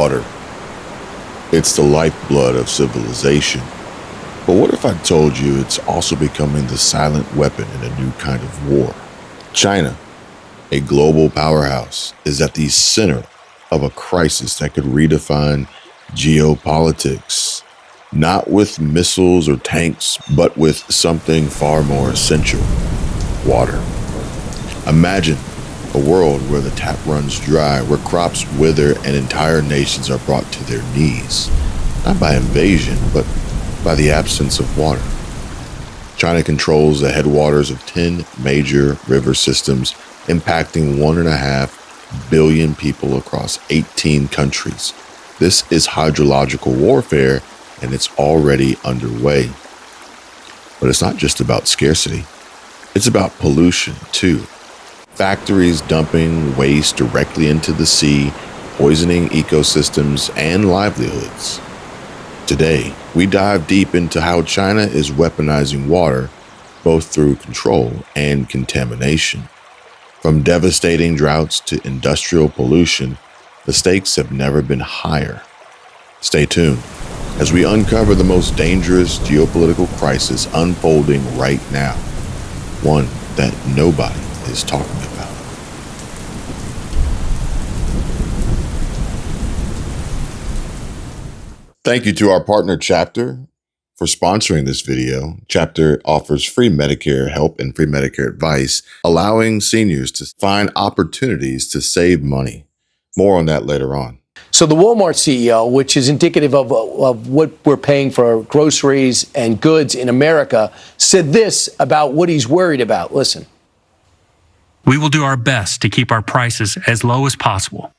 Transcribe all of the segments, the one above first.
Water. It's the lifeblood of civilization. But what if I told you it's also becoming the silent weapon in a new kind of war? China, a global powerhouse, is at the center of a crisis that could redefine geopolitics, not with missiles or tanks, but with something far more essential: water. Imagine a world where the tap runs dry, where crops wither and entire nations are brought to their knees, not by invasion, but by the absence of water. China controls the headwaters of 10 major river systems, impacting 1.5 billion people across 18 countries. This is hydrological warfare, and it's already underway. But it's not just about scarcity. It's about pollution, too. Factories dumping waste directly into the sea, poisoning ecosystems and livelihoods. Today, we dive deep into how China is weaponizing water, both through control and contamination. From devastating droughts to industrial pollution, the stakes have never been higher. Stay tuned as we uncover the most dangerous geopolitical crisis unfolding right now, one that nobody is talking about. Thank you to our partner Chapter for sponsoring this video. Chapter offers free Medicare help and free Medicare advice, allowing seniors to find opportunities to save money. More on that later on. So the Walmart CEO, which is indicative of what we're paying for groceries and goods in America, said this about what he's worried about. Listen. We will do our best to keep our prices as low as possible.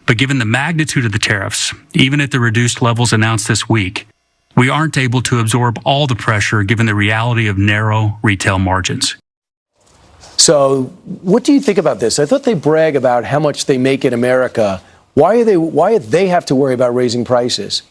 But given the magnitude of the tariffs, even at the reduced levels announced this week, we aren't able to absorb all the pressure given the reality of narrow retail margins. So what do you think about this? I thought they brag about how much they make in America. Why do they have to worry about raising prices?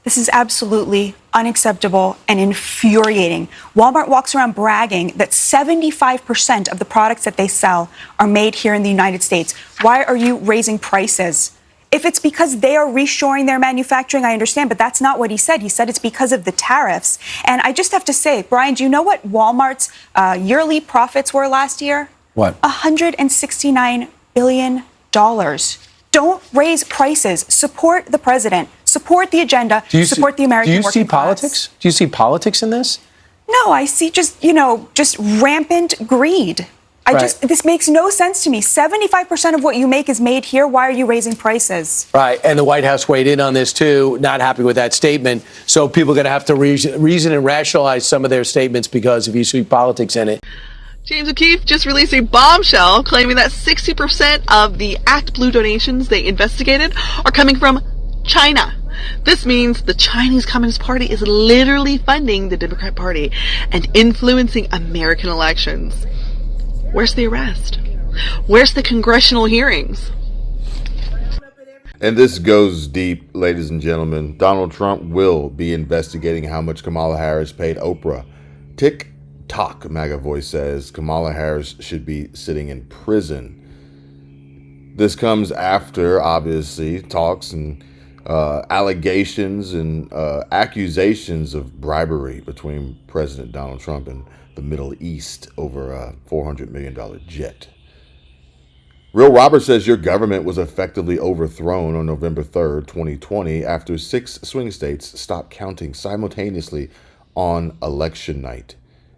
This is absolutely unacceptable and infuriating. Walmart walks around bragging that 75% of the products that they sell are made here in the United States. Why are you raising prices? If it's because they are reshoring their manufacturing, I understand, but that's not what he said. He said it's because of the tariffs. And I just have to say, Brian, do you know what Walmart's yearly profits were last year? What? $169 billion. Don't raise prices. Support the president. Support the agenda. Support the American working class. Do you see politics? Do you see politics in this? No, I see just rampant greed. This makes no sense to me. 75% of what you make is made here. Why are you raising prices? Right. And the White House weighed in on this, too, not happy with that statement. So people are going to have to reason and rationalize some of their statements because if you see politics in it. James O'Keefe just released a bombshell claiming that 60% of the ActBlue donations they investigated are coming from China. This means the Chinese Communist Party is literally funding the Democrat Party and influencing American elections. Where's the arrest? Where's the congressional hearings? And this goes deep, ladies and gentlemen. Donald Trump will be investigating how much Kamala Harris paid Oprah. Tick-tock, MAGA voice says Kamala Harris should be sitting in prison. This comes after, obviously, talks and allegations and accusations of bribery between President Donald Trump and the Middle East over a $400 million jet. Real Robert says your government was effectively overthrown on November 3rd, 2020, after 6 swing states stopped counting simultaneously on election night.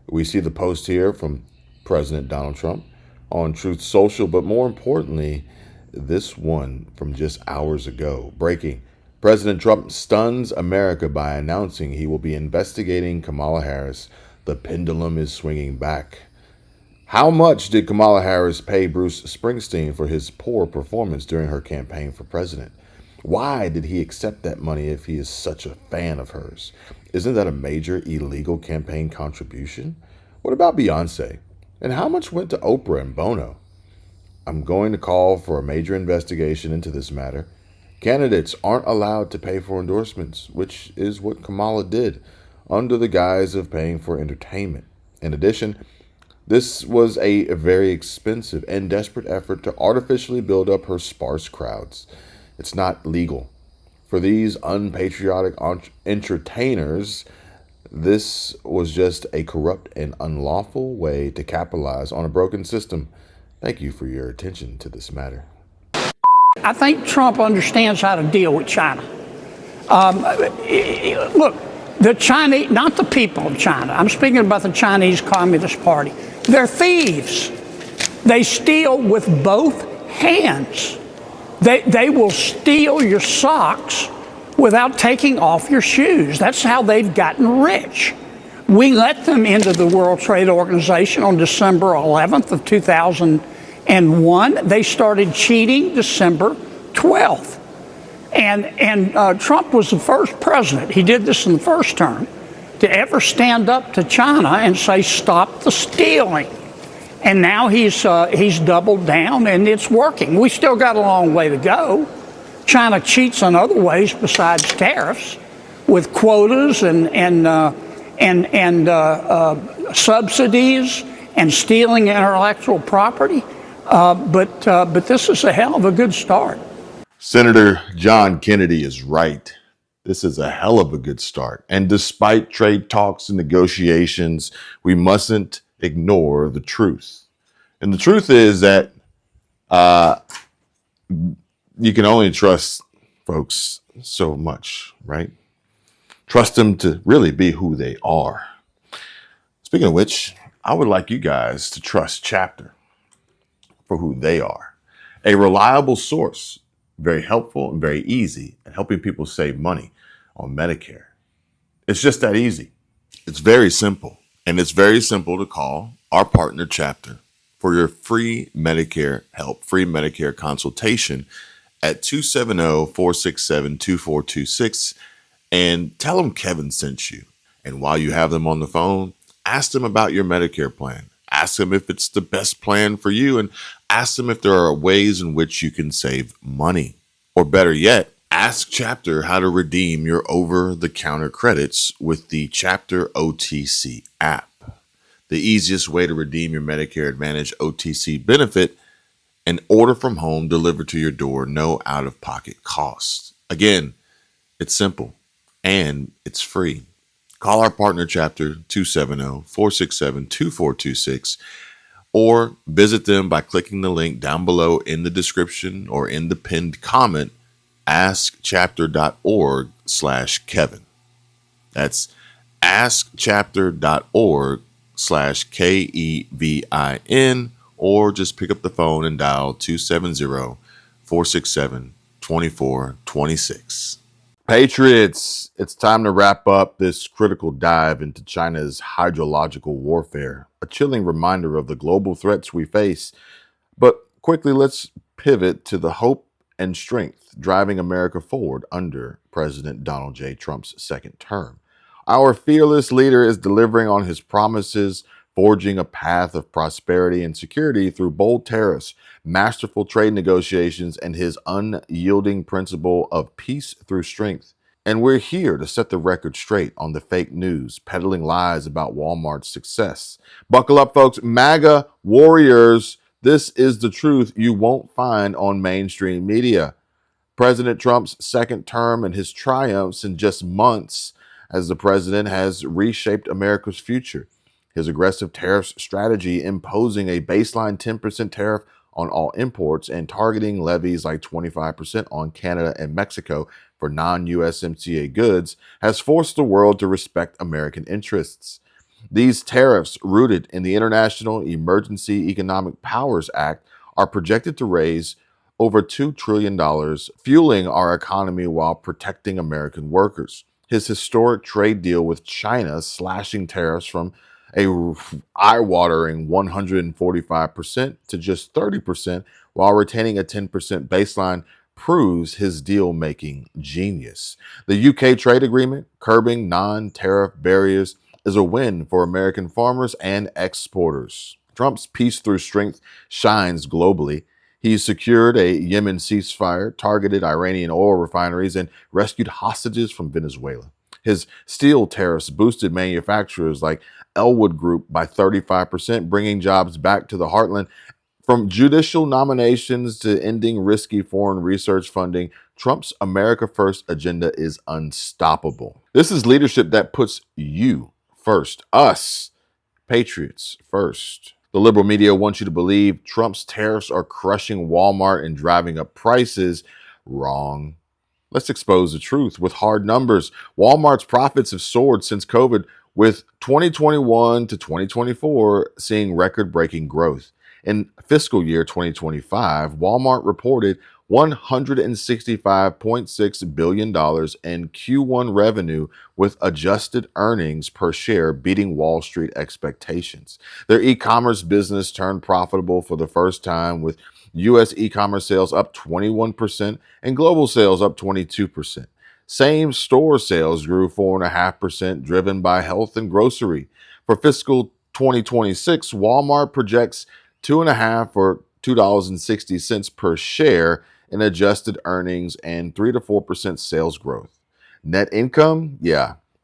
We see the post here from President Donald Trump on Truth Social, but more importantly, this one from just hours ago. Breaking. President Trump stuns America by announcing he will be investigating Kamala Harris. The pendulum is swinging back. How much did Kamala Harris pay Bruce Springsteen for his poor performance during her campaign for president? Why did he accept that money if he is such a fan of hers? Isn't that a major illegal campaign contribution? What about Beyonce? And how much went to Oprah and Bono? I'm going to call for a major investigation into this matter. Candidates aren't allowed to pay for endorsements, which is what Kamala did, under the guise of paying for entertainment. In addition, this was a very expensive and desperate effort to artificially build up her sparse crowds. It's not legal. For these unpatriotic entertainers, this was just a corrupt and unlawful way to capitalize on a broken system. Thank you for your attention to this matter. I think Trump understands how to deal with China. Look, the Chinese, not the people of China, I'm speaking about the Chinese Communist Party. They're thieves. They steal with both hands. They will steal your socks without taking off your shoes. That's how they've gotten rich. We let them into the World Trade Organization on December 11th of 2001. They started cheating December 12th. And Trump was the first president, he did this in the first term, to ever stand up to China and say, stop the stealing. And now he's doubled down, and it's working. We still got a long way to go. China cheats in other ways besides tariffs, with quotas and subsidies and stealing intellectual property. But this is a hell of a good start. Senator John Kennedy is right. This is a hell of a good start. And despite trade talks and negotiations, we mustn't ignore the truth. And the truth is that you can only trust folks so much, right? Trust them to really be who they are. Speaking of which, I would like you guys to trust Chapter for who they are. A reliable source, very helpful and very easy at helping people save money on Medicare. It's just that easy. It's very simple. And it's very simple to call our partner Chapter for your free Medicare help, free Medicare consultation at 270-467-2426, and tell them Kevin sent you. And while you have them on the phone, ask them about your Medicare plan. Ask them if it's the best plan for you, and ask them if there are ways in which you can save money. Or better yet, ask Chapter how to redeem your over-the-counter credits with the Chapter OTC app. The easiest way to redeem your Medicare Advantage OTC benefit and order from home delivered to your door, no out-of-pocket costs. Again, it's simple and it's free. Call our partner Chapter 270-467-2426 or visit them by clicking the link down below in the description or in the pinned comment, askchapter.org/Kevin. That's askchapter.org/KEVIN, or just pick up the phone and dial 270-467-2426. Patriots, it's time to wrap up this critical dive into China's hydrological warfare, a chilling reminder of the global threats we face. But quickly, let's pivot to the hope and strength driving America forward under President Donald J. Trump's second term. Our fearless leader is delivering on his promises, forging a path of prosperity and security through bold tariffs, masterful trade negotiations, and his unyielding principle of peace through strength. And we're here to set the record straight on the fake news, peddling lies about Walmart's success. Buckle up, folks. MAGA warriors, this is the truth you won't find on mainstream media. President Trump's second term and his triumphs in just months as the president has reshaped America's future. His aggressive tariffs strategy, imposing a baseline 10% tariff on all imports and targeting levies like 25% on Canada and Mexico for non-USMCA goods, has forced the world to respect American interests. These tariffs, rooted in the International Emergency Economic Powers Act, are projected to raise over $2 trillion, fueling our economy while protecting American workers. His historic trade deal with China, slashing tariffs from a eye-watering 145% to just 30% while retaining a 10% baseline, proves his deal-making genius. The UK trade agreement, curbing non-tariff barriers, is a win for American farmers and exporters. Trump's peace through strength shines globally. He's secured a Yemen ceasefire, targeted Iranian oil refineries, and rescued hostages from Venezuela. His steel tariffs boosted manufacturers like Elwood Group by 35%, bringing jobs back to the heartland. From judicial nominations to ending risky foreign research funding, Trump's America First agenda is unstoppable. This is leadership that puts you first, us, patriots first. The liberal media wants you to believe Trump's tariffs are crushing Walmart and driving up prices. Wrong. Let's expose the truth with hard numbers. Walmart's profits have soared since COVID, with 2021 to 2024 seeing record-breaking growth. In fiscal year 2025, Walmart reported $165.6 billion in Q1 revenue, with adjusted earnings per share beating Wall Street expectations. Their e-commerce business turned profitable for the first time, with U.S. e-commerce sales up 21% and global sales up 22%. Same-store sales grew 4.5%, driven by health and grocery. For fiscal 2026, Walmart projects 2.5 or $2.60 per share in adjusted earnings and 3 to 4% sales growth. Net income,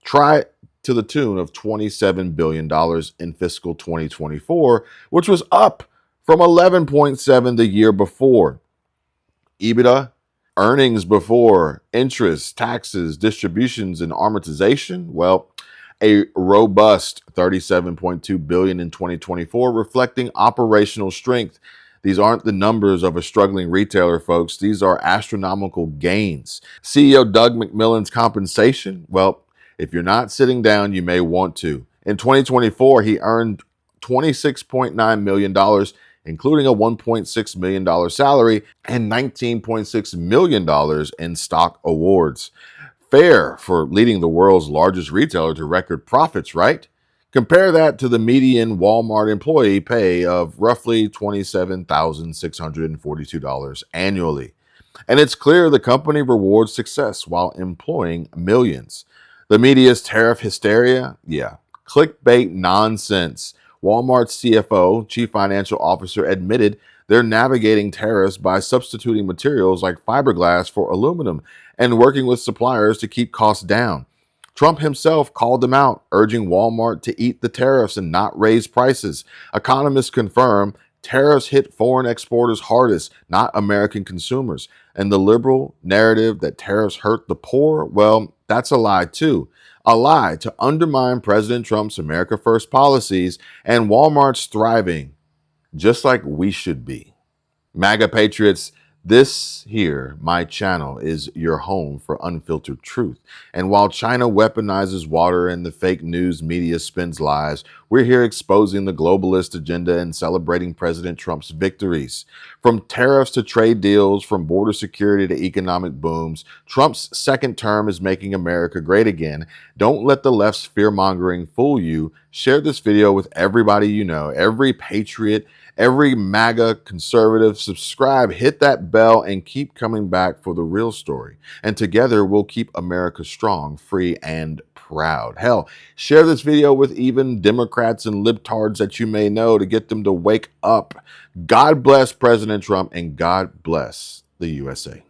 try to the tune of $27 billion in fiscal 2024, which was up from 11.7 the year before. EBITDA, earnings before interest, taxes, distributions, and amortization, well, a robust $37.2 billion in 2024, reflecting operational strength. These aren't the numbers of a struggling retailer, folks. These are astronomical gains. CEO Doug McMillon's compensation, well, if you're not sitting down, you may want to. In 2024, he earned $26.9 million, including a $1.6 million salary and $19.6 million in stock awards. Fair for leading the world's largest retailer to record profits, right? Compare that to the median Walmart employee pay of roughly $27,642 annually. And it's clear the company rewards success while employing millions. The media's tariff hysteria? Clickbait nonsense. Walmart's CFO, Chief Financial Officer, admitted they're navigating tariffs by substituting materials like fiberglass for aluminum and working with suppliers to keep costs down. Trump himself called them out, urging Walmart to eat the tariffs and not raise prices. Economists confirm tariffs hit foreign exporters hardest, not American consumers. And the liberal narrative that tariffs hurt the poor, well, that's a lie too. A lie to undermine President Trump's America First policies, and Walmart's thriving just like we should be. MAGA patriots, this here, my channel, is your home for unfiltered truth. And while China weaponizes water and the fake news media spins lies, we're here exposing the globalist agenda and celebrating President Trump's victories. From tariffs to trade deals, from border security to economic booms, Trump's second term is making America great again. Don't let the left's fear-mongering fool you. Share this video with everybody you know, every patriot, every MAGA conservative. Subscribe, hit that bell, and keep coming back for the real story. And together we'll keep America strong, free, and proud. Hell, share this video with even Democrats and libtards that you may know to get them to wake up. God bless President Trump, and God bless the USA.